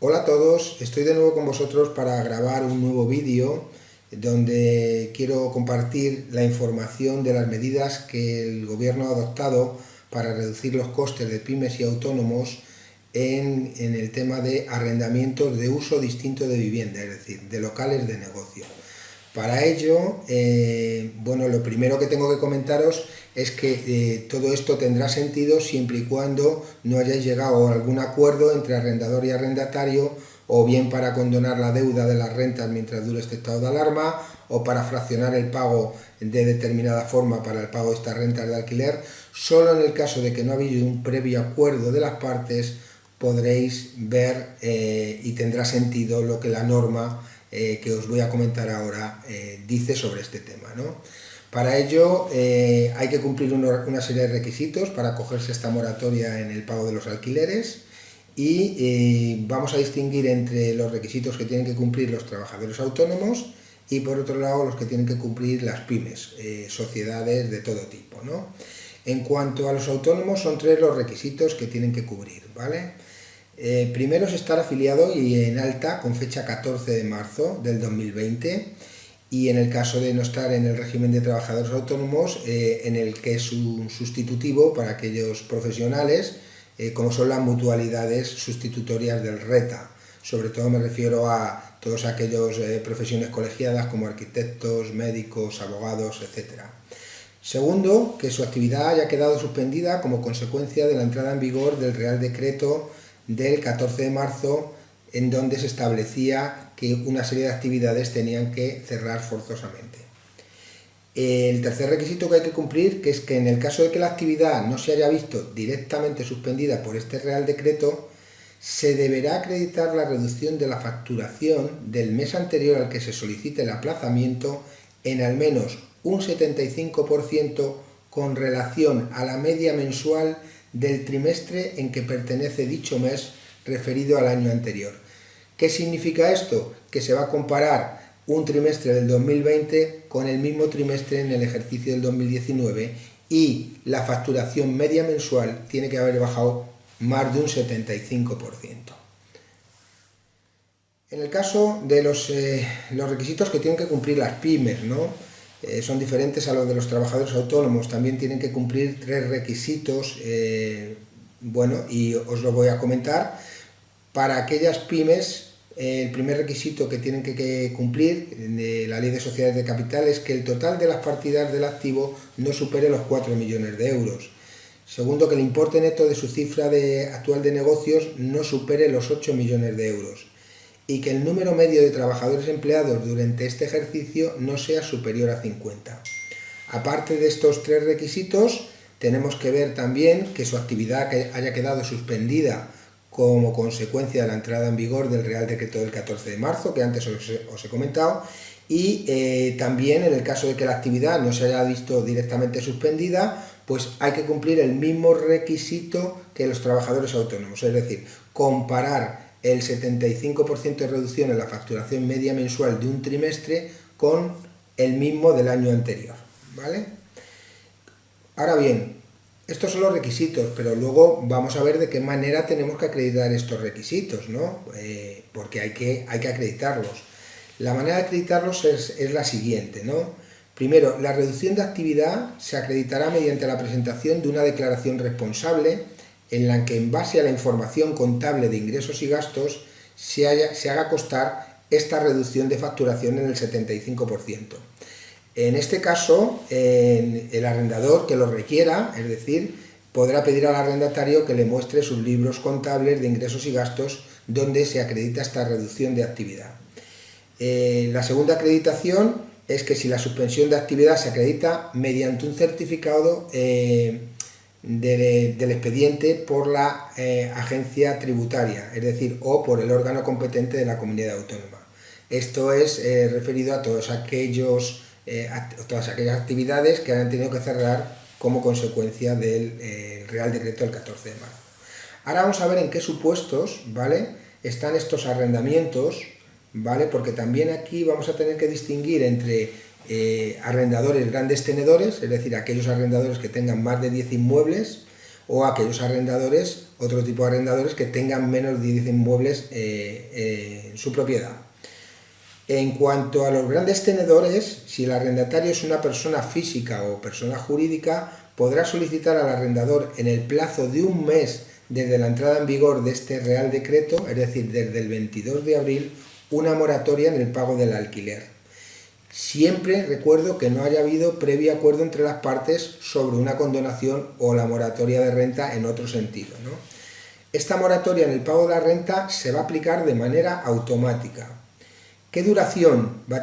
Hola a todos, estoy de nuevo con vosotros para grabar un nuevo vídeo donde quiero compartir la información de las medidas que el gobierno ha adoptado para reducir los costes de pymes y autónomos en el tema de arrendamientos de uso distinto de vivienda, es decir, de locales de negocio. Para ello, bueno, lo primero que tengo que comentaros es que todo esto tendrá sentido siempre y cuando no hayáis llegado a algún acuerdo entre arrendador y arrendatario, o bien para condonar la deuda de las rentas mientras dure este estado de alarma, o para fraccionar el pago de determinada forma para el pago de estas rentas de alquiler. Solo en el caso de que no haya un previo acuerdo de las partes podréis ver y tendrá sentido lo que la norma que os voy a comentar ahora dice sobre este tema, ¿no? Para ello hay que cumplir una serie de requisitos para acogerse a esta moratoria en el pago de los alquileres y vamos a distinguir entre los requisitos que tienen que cumplir los trabajadores autónomos y por otro lado los que tienen que cumplir las pymes, sociedades de todo tipo, ¿no? En cuanto a los autónomos, son tres los requisitos que tienen que cubrir, ¿vale? Primero es estar afiliado y en alta con fecha 14 de marzo del 2020, y en el caso de no estar en el régimen de trabajadores autónomos, en el que es un sustitutivo para aquellos profesionales, como son las mutualidades sustitutorias del RETA. Sobre todo me refiero a todas aquellas profesiones colegiadas como arquitectos, médicos, abogados, etc. Segundo, que su actividad haya quedado suspendida como consecuencia de la entrada en vigor del Real Decreto del 14 de marzo, en donde se establecía que una serie de actividades tenían que cerrar forzosamente. El tercer requisito que hay que cumplir, que es que en el caso de que la actividad no se haya visto directamente suspendida por este Real Decreto, se deberá acreditar la reducción de la facturación del mes anterior al que se solicite el aplazamiento en al menos un 75% con relación a la media mensual del trimestre en que pertenece dicho mes referido al año anterior. ¿Qué significa esto? Que se va a comparar un trimestre del 2020 con el mismo trimestre en el ejercicio del 2019 y la facturación media mensual tiene que haber bajado más de un 75%. En el caso de los requisitos que tienen que cumplir las pymes, ¿no? Son diferentes a los de los trabajadores autónomos. También tienen que cumplir tres requisitos, bueno, y os lo voy a comentar. Para aquellas pymes, el primer requisito que tienen que cumplir de la Ley de Sociedades de Capital es que el total de las partidas del activo no supere los 4 millones de euros. Segundo, que el importe neto de su cifra actual de negocios no supere los 8 millones de euros. Y que el número medio de trabajadores empleados durante este ejercicio no sea superior a 50. Aparte de estos tres requisitos, tenemos que ver también que su actividad haya quedado suspendida como consecuencia de la entrada en vigor del Real Decreto del 14 de marzo, que antes os he comentado, y también en el caso de que la actividad no se haya visto directamente suspendida, pues hay que cumplir el mismo requisito que los trabajadores autónomos, es decir, comparar el 75% de reducción en la facturación media mensual de un trimestre con el mismo del año anterior, ¿vale? Ahora bien, estos son los requisitos, pero luego vamos a ver de qué manera tenemos que acreditar estos requisitos, ¿no? Porque hay que acreditarlos. La manera de acreditarlos es la siguiente, ¿no? Primero, la reducción de actividad se acreditará mediante la presentación de una declaración responsable en la que, en base a la información contable de ingresos y gastos, se haga constar esta reducción de facturación en el 75%. En este caso, el arrendador que lo requiera, es decir, podrá pedir al arrendatario que le muestre sus libros contables de ingresos y gastos donde se acredita esta reducción de actividad. La segunda acreditación es que si la suspensión de actividad se acredita mediante un certificado del expediente por la agencia tributaria, es decir, o por el órgano competente de la comunidad autónoma. Esto es referido a todas aquellas actividades que han tenido que cerrar como consecuencia del Real Decreto del 14 de marzo. Ahora vamos a ver en qué supuestos, ¿vale?, están estos arrendamientos, ¿vale? Porque también aquí vamos a tener que distinguir entre arrendadores grandes tenedores, es decir, aquellos arrendadores que tengan más de 10 inmuebles, o aquellos arrendadores otro tipo de arrendadores que tengan menos de 10 inmuebles en su propiedad. En cuanto a los grandes tenedores, si el arrendatario es una persona física o persona jurídica, podrá solicitar al arrendador en el plazo de un mes desde la entrada en vigor de este Real Decreto, es decir, desde el 22 de abril, una moratoria en el pago del alquiler. Siempre recuerdo que no haya habido previo acuerdo entre las partes sobre una condonación o la moratoria de renta en otro sentido, ¿no? Esta moratoria en el pago de la renta se va a aplicar de manera automática. ¿Qué duración va a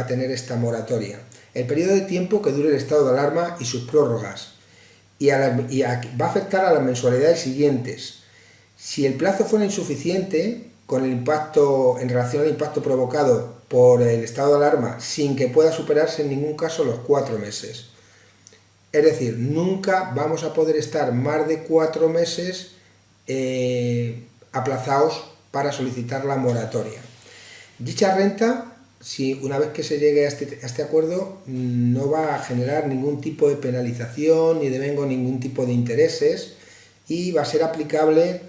tener esta moratoria? El periodo de tiempo que dure el estado de alarma y sus prórrogas. Va a afectar a las mensualidades siguientes. Si el plazo fuera insuficiente, con el impacto en relación al impacto provocado por el estado de alarma, sin que pueda superarse en ningún caso los 4 meses. Es decir, nunca vamos a poder estar más de 4 meses aplazados para solicitar la moratoria. Dicha renta, si una vez que se llegue a este acuerdo, no va a generar ningún tipo de penalización ni devengo ningún tipo de intereses y va a ser aplicable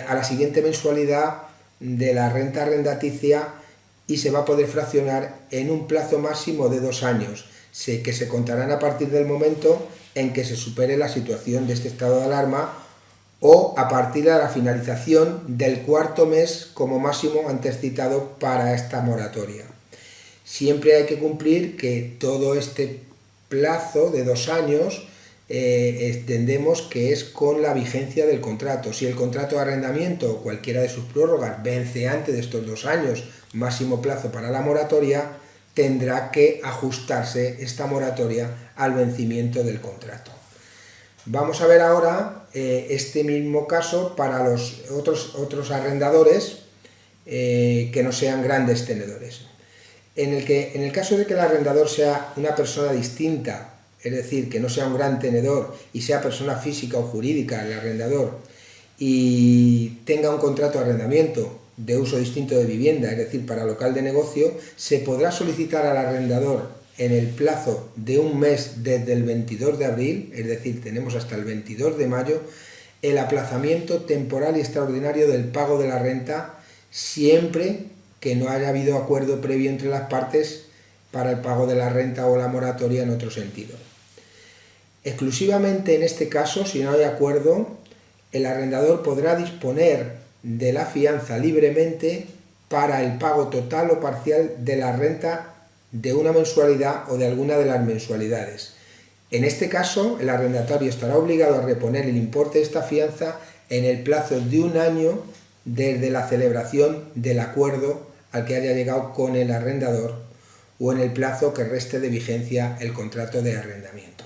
a la siguiente mensualidad de la renta arrendaticia y se va a poder fraccionar en un plazo máximo de 2 años, que se contarán a partir del momento en que se supere la situación de este estado de alarma o a partir de la finalización del 4.º mes como máximo antes citado para esta moratoria. Siempre hay que cumplir que todo este plazo de 2 años entendemos que es con la vigencia del contrato. Si el contrato de arrendamiento o cualquiera de sus prórrogas vence antes de estos 2 años, máximo plazo para la moratoria, tendrá que ajustarse esta moratoria al vencimiento del contrato. Vamos a ver ahora este mismo caso para los otros arrendadores que no sean grandes tenedores. En el caso de que el arrendador sea una persona distinta, es decir, que no sea un gran tenedor y sea persona física o jurídica el arrendador y tenga un contrato de arrendamiento de uso distinto de vivienda, es decir, para local de negocio, se podrá solicitar al arrendador en el plazo de un mes desde el 22 de abril, es decir, tenemos hasta el 22 de mayo, el aplazamiento temporal y extraordinario del pago de la renta siempre que no haya habido acuerdo previo entre las partes para el pago de la renta o la moratoria en otro sentido. Exclusivamente en este caso, si no hay acuerdo, el arrendador podrá disponer de la fianza libremente para el pago total o parcial de la renta de una mensualidad o de alguna de las mensualidades. En este caso, el arrendatario estará obligado a reponer el importe de esta fianza en el plazo de 1 año desde la celebración del acuerdo al que haya llegado con el arrendador o en el plazo que reste de vigencia el contrato de arrendamiento.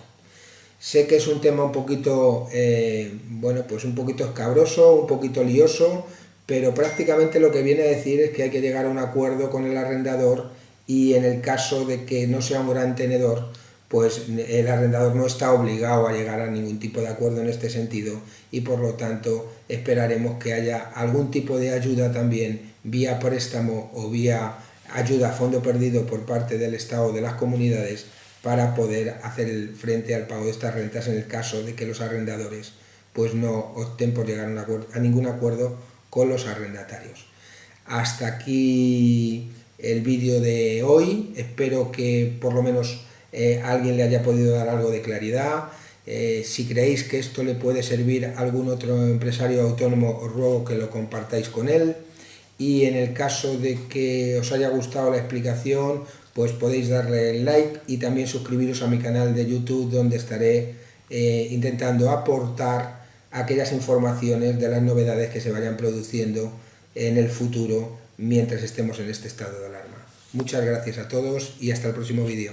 Sé que es un tema un poquito, un poquito escabroso, un poquito lioso, pero prácticamente lo que viene a decir es que hay que llegar a un acuerdo con el arrendador y en el caso de que no sea un gran tenedor, pues el arrendador no está obligado a llegar a ningún tipo de acuerdo en este sentido y por lo tanto esperaremos que haya algún tipo de ayuda también vía préstamo o vía ayuda a fondo perdido por parte del Estado o de las comunidades para poder hacer frente al pago de estas rentas en el caso de que los arrendadores pues no opten por llegar a ningún acuerdo con los arrendatarios. Hasta aquí el vídeo de hoy, espero que por lo menos a alguien le haya podido dar algo de claridad. Si creéis que esto le puede servir a algún otro empresario autónomo, os ruego que lo compartáis con él. Y en el caso de que os haya gustado la explicación, pues podéis darle like y también suscribiros a mi canal de YouTube, donde estaré intentando aportar aquellas informaciones de las novedades que se vayan produciendo en el futuro mientras estemos en este estado de alarma. Muchas gracias a todos y hasta el próximo vídeo.